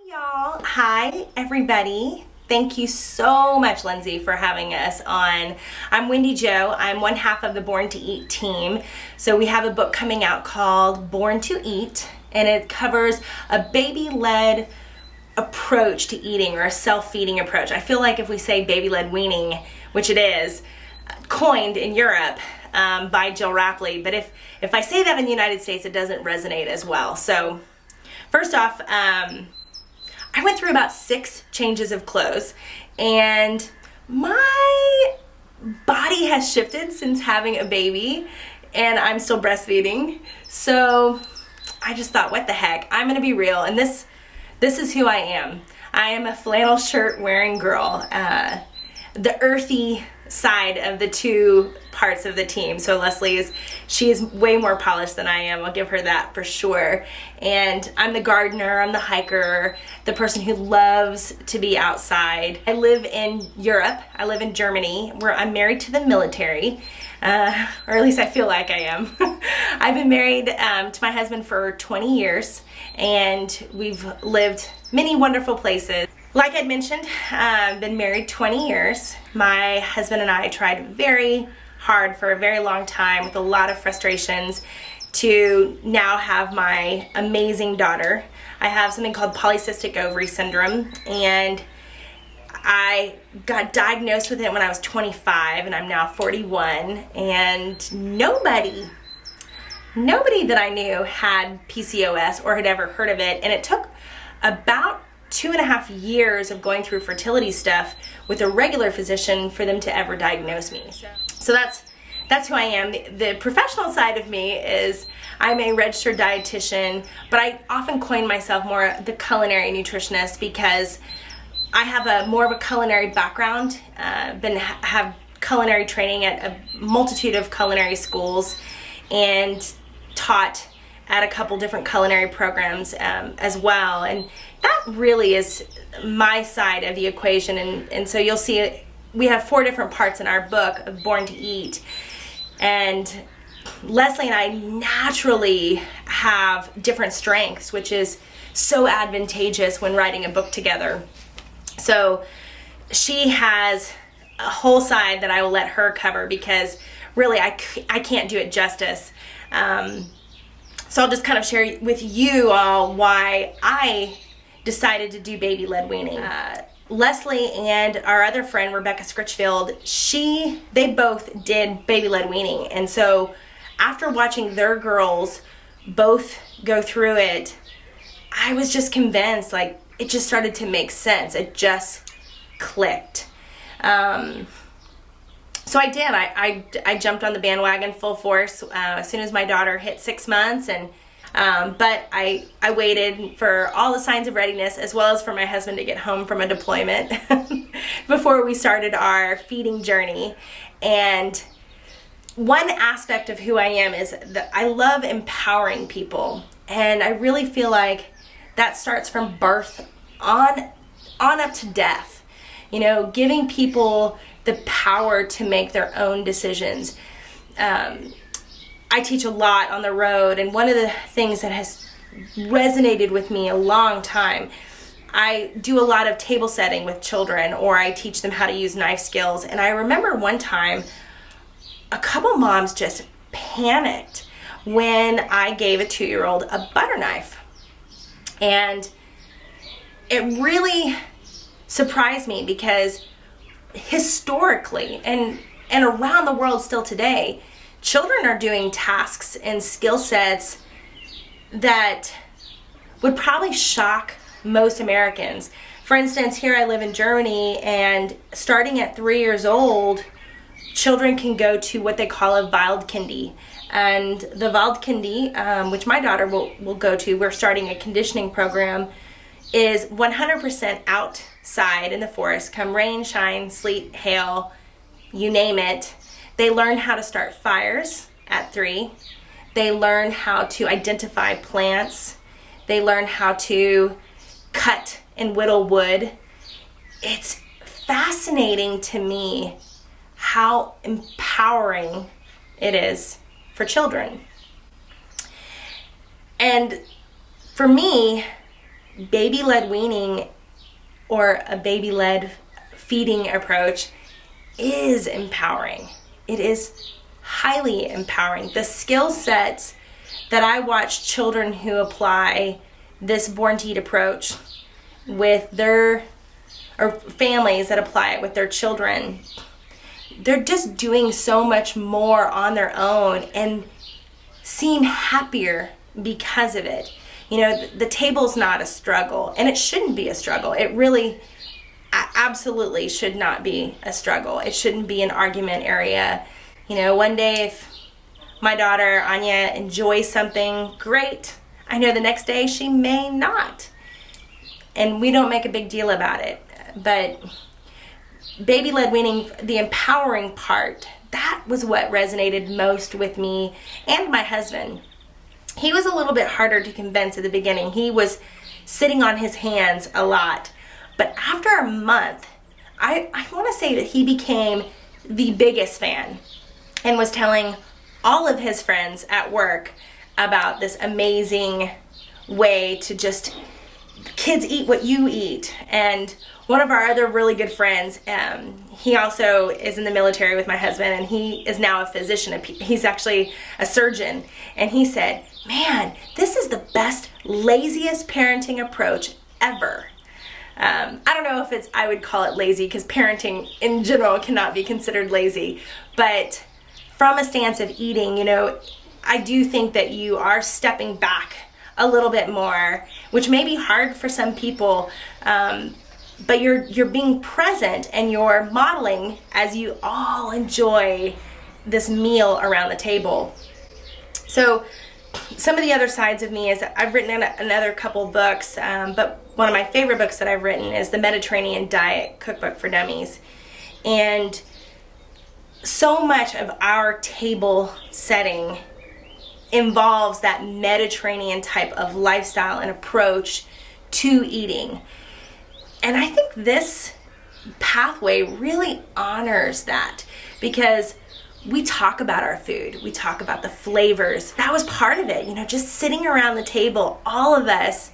Y'all, hi everybody. Thank you so much, Lindsay, for having us on. I'm Wendy Jo. I'm one half of the Born to Eat team. So we have a book coming out called Born to Eat, and it covers a baby-led approach to eating, or a self-feeding approach. I feel like if we say baby-led weaning, which it is, coined in Europe by Jill Rapley, but if I say that in the United States, it doesn't resonate as well. So first off, I went through about 6 changes of clothes, and my body has shifted since having a baby, and I'm still breastfeeding. So I just thought, what the heck, I'm gonna be real, and this is who I am. I am a flannel shirt wearing girl, the earthy side of the two parts of the team. So Leslie she's way more polished than I am. I'll give her that for sure. And I'm the gardener, I'm the hiker, the person who loves to be outside. I live in Europe. I live in Germany, where I'm married to the military, or at least I feel like I am. I've been married to my husband for 20 years, and we've lived many wonderful places. Like I'd mentioned, I've been married 20 years. My husband and I tried very hard for a very long time with a lot of frustrations to now have my amazing daughter. I have something called polycystic ovary syndrome, and I got diagnosed with it when I was 25, and I'm now 41, and nobody that I knew had PCOS or had ever heard of it, and it took about 2.5 years of going through fertility stuff with a regular physician for them to ever diagnose me. So that's who I am. The professional side of me is I'm a registered dietitian, but I often coin myself more the culinary nutritionist because I have more of a culinary background. Have culinary training at a multitude of culinary schools and taught at a couple different culinary programs as well, and that really is my side of the equation. And so you'll see we have 4 different parts in our book of Born to Eat, and Leslie and I naturally have different strengths, which is so advantageous when writing a book together. So she has a whole side that I will let her cover because really I can't do it justice. So I'll just kind of share with you all why I decided to do baby-led weaning. Leslie and our other friend, Rebecca Scritchfield, they both did baby-led weaning. And so after watching their girls both go through it, I was just convinced, like, it just started to make sense. It just clicked. So I did. I jumped on the bandwagon full force as soon as my daughter hit 6 months, and but I waited for all the signs of readiness, as well as for my husband to get home from a deployment before we started our feeding journey. And one aspect of who I am is that I love empowering people, and I really feel like that starts from birth on up to death. You know, giving people the power to make their own decisions. I teach a lot on the road, and one of the things that has resonated with me a long time, I do a lot of table setting with children, or I teach them how to use knife skills. And I remember one time a couple moms just panicked when I gave a 2-year-old a butter knife. And it really surprised me because historically and around the world still today, children are doing tasks and skill sets that would probably shock most Americans. For instance, here I live in Germany, and starting at 3 years old, children can go to what they call a Waldkindi. And the Waldkindi, which my daughter will go to, we're starting a conditioning program, is 100% outside in the forest, come rain, shine, sleet, hail, you name it. They learn how to start fires at 3. They learn how to identify plants. They learn how to cut and whittle wood. It's fascinating to me how empowering it is for children. And for me, baby-led weaning or a baby-led feeding approach is empowering. It is highly empowering. The skill sets that I watch children who apply this Born to Eat approach with or families that apply it with their children, they're just doing so much more on their own and seem happier because of it. You know, the table's not a struggle, and it shouldn't be a struggle. It really absolutely should not be a struggle. It shouldn't be an argument area. You know, one day if my daughter Anya enjoys something, great. I know the next day she may not. And we don't make a big deal about it. But baby-led weaning, the empowering part, that was what resonated most with me and my husband. He was a little bit harder to convince at the beginning. He was sitting on his hands a lot. But after a month, I want to say that he became the biggest fan and was telling all of his friends at work about this amazing way to just, kids eat what you eat. And one of our other really good friends, he also is in the military with my husband, and he is now a physician. He's actually a surgeon. And he said, man, this is the best, laziest parenting approach ever. I don't know if I would call it lazy, because parenting in general cannot be considered lazy. But from a stance of eating, you know, I do think that you are stepping back a little bit more, which may be hard for some people, but you're being present and you're modeling as you all enjoy this meal around the table. So some of the other sides of me is I've written another couple books, but one of my favorite books that I've written is the Mediterranean Diet Cookbook for Dummies. And so much of our table setting involves that Mediterranean type of lifestyle and approach to eating. And I think this pathway really honors that, because we talk about our food, we talk about the flavors. That was part of it, you know, just sitting around the table, all of us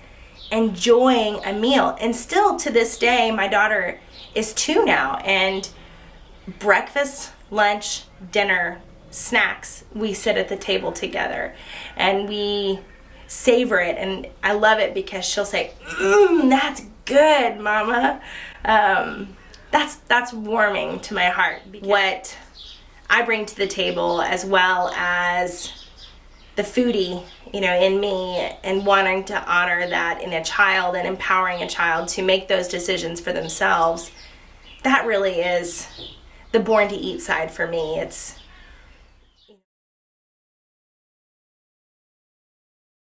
enjoying a meal. And still to this day, my daughter is 2 now, and breakfast, lunch, dinner, snacks, we sit at the table together and we savor it. And I love it because she'll say, that's good, Mama. That's warming to my heart. What I bring to the table, as well as the foodie, you know, in me, and wanting to honor that in a child and empowering a child to make those decisions for themselves, that really is the Born to Eat side for me. It's